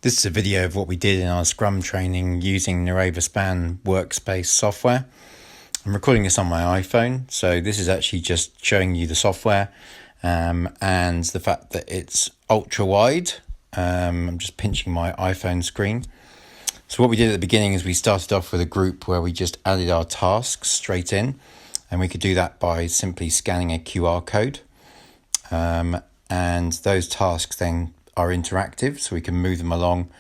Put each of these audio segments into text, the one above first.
This is a video of what we did in our Scrum training using Nureva Span Workspace software. I'm recording this on my iPhone, so this is actually just showing you the software and the fact that it's ultra wide. I'm just pinching my iPhone screen. So what we did at the beginning is we started off with a group where we just added our tasks straight in, and we could do that by simply scanning a QR code. And those tasks then are interactive, so we can move them along.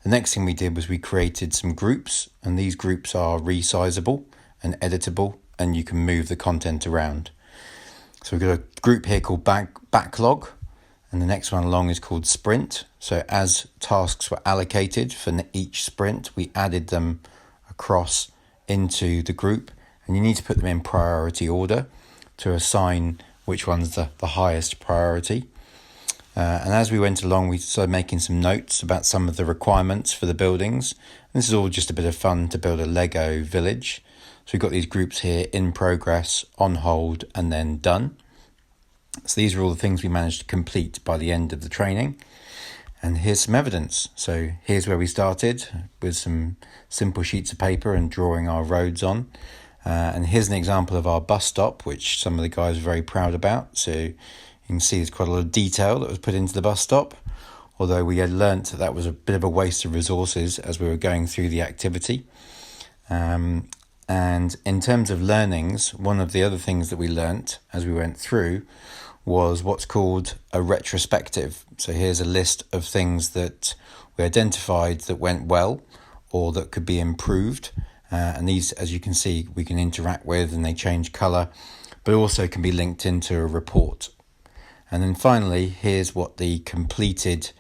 The next thing we did was we created some groups, and these groups are resizable and editable, and you can move the content around. So we've got a group here called backlog, and the next one along is called sprint. So as tasks were allocated for each sprint, we added them across into the group, and you need to put them in priority order to assign which one's the highest priority. And as we went along, we started making some notes about some of the requirements for the buildings. And this is all just a bit of fun to build a Lego village. So we've got these groups here: in progress, on hold, and then done. So these are all the things we managed to complete by the end of the training. And here's some evidence. So here's where we started with some simple sheets of paper and drawing our roads on. And here's an example of our bus stop, which some of the guys are very proud about. So you can see there's quite a lot of detail that was put into the bus stop, although we had learnt that was a bit of a waste of resources as we were going through the activity. And in terms of learnings, one of the other things that we learnt as we went through was what's called a retrospective. So here's a list of things that we identified that went well or that could be improved. And these, as you can see, we can interact with, and they change colour, but also can be linked into a report. And then finally, here's what the completed